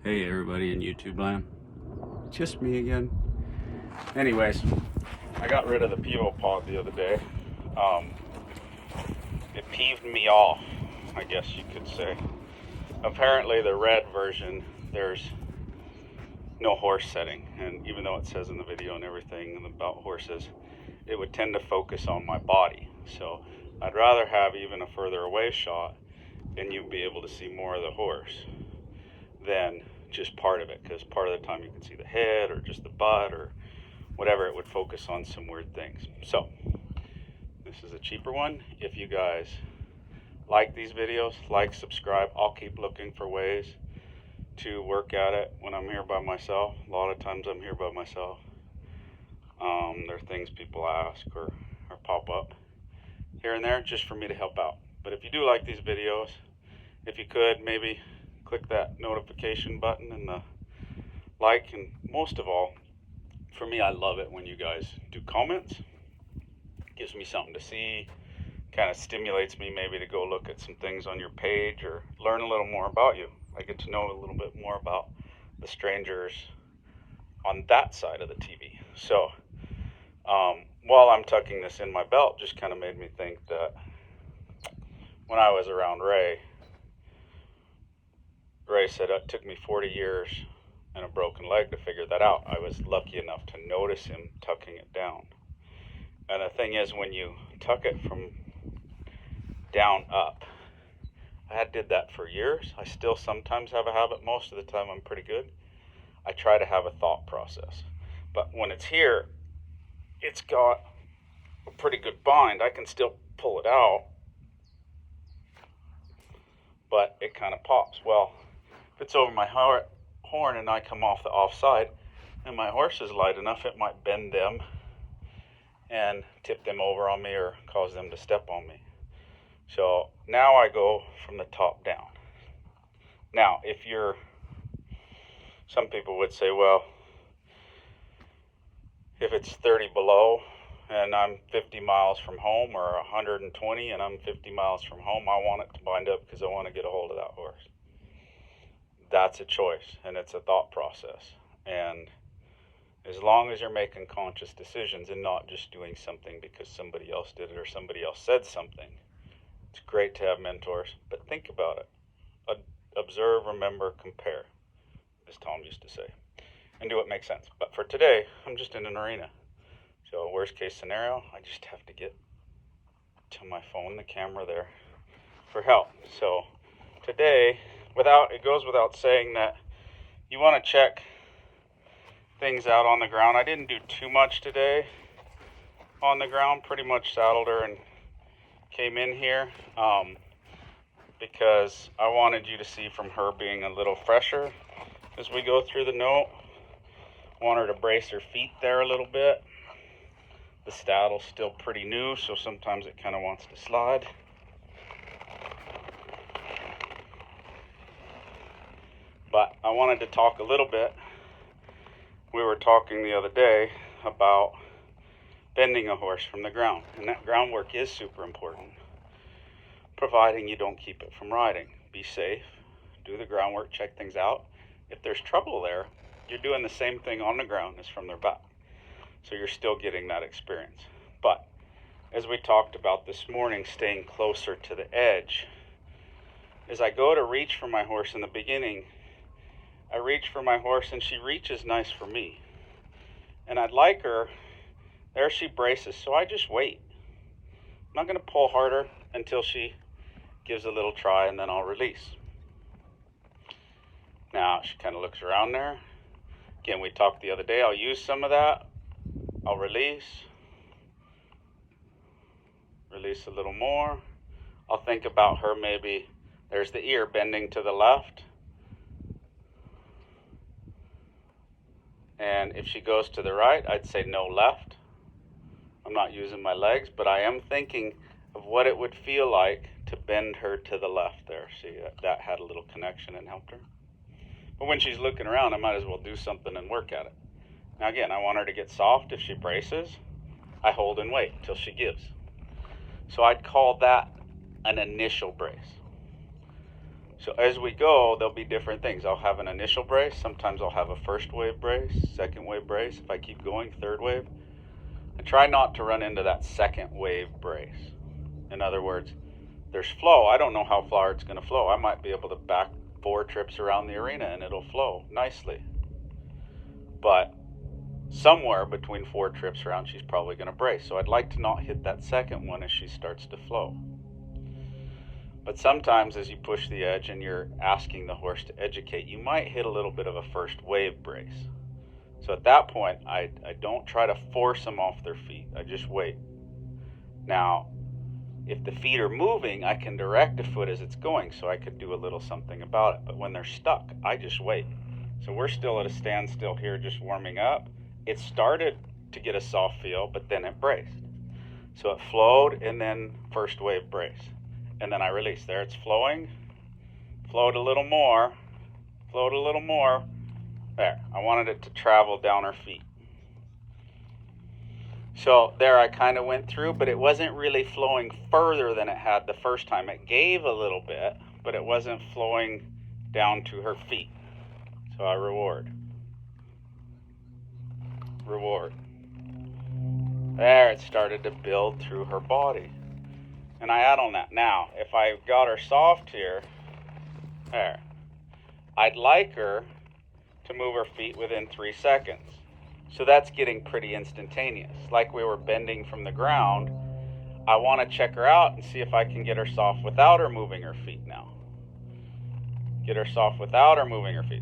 Hey everybody in YouTube land. Just me again. Anyways, I got rid of the Pivo pod the other day. It peeved me off, I guess you could say. Apparently the red version, there's no horse setting, and even though it says in the video and everything about horses, it would tend to focus on my body. So I'd rather have even a further away shot and you'd be able to see more of the horse than just part of it, because part of the time you can see the head or just the butt or whatever. It would focus on some weird things. So this is a cheaper one. If you guys like these videos, like, subscribe. I'll keep looking for ways to work at it when I'm here by myself. A lot of times I'm here by myself. There are things people ask or pop up here and there just for me to help out. But if you do like these videos, if you could maybe click that notification button and the like, and most of all, for me, I love it when you guys do comments. It gives me something to see, kind of stimulates me maybe to go look at some things on your page or learn a little more about you. I get to know a little bit more about the strangers on that side of the TV. So while I'm tucking this in my belt, just kind of made me think that when I was around Ray said it took me 40 years and a broken leg to figure that out. I was lucky enough to notice him tucking it down. And the thing is, when you tuck it from down up, I did that for years. I still sometimes have a habit. Most of the time I'm pretty good. I try to have a thought process. But when it's here, it's got a pretty good bind. I can still pull it out, but it kind of pops. Well, if it's over my horn and I come off the offside and my horse is light enough, it might bend them and tip them over on me or cause them to step on me. So now I go from the top down. Now, some people would say, well, if it's 30 below and I'm 50 miles from home, or 120 and I'm 50 miles from home, I want it to bind up because I want to get a hold of that horse. That's a choice, and it's a thought process. And as long as you're making conscious decisions and not just doing something because somebody else did it or somebody else said something, it's great to have mentors, but think about it. Observe, remember, compare, as Tom used to say, and do what makes sense. But for today, I'm just in an arena. So worst case scenario, I just have to get to my phone, the camera there, for help. So today, it goes without saying that you want to check things out on the ground. I didn't do too much today on the ground, pretty much saddled her and came in here because I wanted you to see from her being a little fresher as we go through the note. I want her to brace her feet there a little bit. The saddle's still pretty new, so sometimes it kind of wants to slide. But I wanted to talk a little bit. We were talking the other day about bending a horse from the ground, and that groundwork is super important, providing you don't keep it from riding. Be safe, do the groundwork, check things out. If there's trouble there, you're doing the same thing on the ground as from their back. So you're still getting that experience. But as we talked about this morning, staying closer to the edge, as I go to reach for my horse in the beginning, I reach for my horse and she reaches nice for me. And I'd like her, there she braces, so I just wait. I'm not gonna pull harder until she gives a little try, and then I'll release. Now she kind of looks around there. Again, we talked the other day, I'll use some of that. I'll release a little more. I'll think about her, maybe there's the ear bending to the left. And if she goes to the right, I'd say no left. I'm not using my legs, but I am thinking of what it would feel like to bend her to the left there. See, that had a little connection and helped her. But when she's looking around, I might as well do something and work at it. Now again, I want her to get soft. If she braces, I hold and wait till she gives. So I'd call that an initial brace. So as we go, there'll be different things. I'll have an initial brace. Sometimes I'll have a first wave brace, second wave brace. If I keep going, third wave. And try not to run into that second wave brace. In other words, there's flow. I don't know how far it's going to flow. I might be able to back 4 trips around the arena and it'll flow nicely. But somewhere between 4 trips around, she's probably going to brace. So I'd like to not hit that second one as she starts to flow. But sometimes as you push the edge and you're asking the horse to educate, you might hit a little bit of a first wave brace. So at that point, I don't try to force them off their feet. I just wait. Now, if the feet are moving, I can direct the foot as it's going, so I could do a little something about it. But when they're stuck, I just wait. So we're still at a standstill here, just warming up. It started to get a soft feel, but then it braced. So it flowed, and then first wave brace. And then I release. There it's flowing. Flowed a little more. Flowed a little more. There. I wanted it to travel down her feet. So there I kind of went through, but it wasn't really flowing further than it had the first time. It gave a little bit, but it wasn't flowing down to her feet. So I reward. Reward. There, it started to build through her body. And I add on that. Now, if I got her soft here, there, I'd like her to move her feet within 3 seconds. So that's getting pretty instantaneous. Like we were bending from the ground, I want to check her out and see if I can get her soft without her moving her feet now. Get her soft without her moving her feet.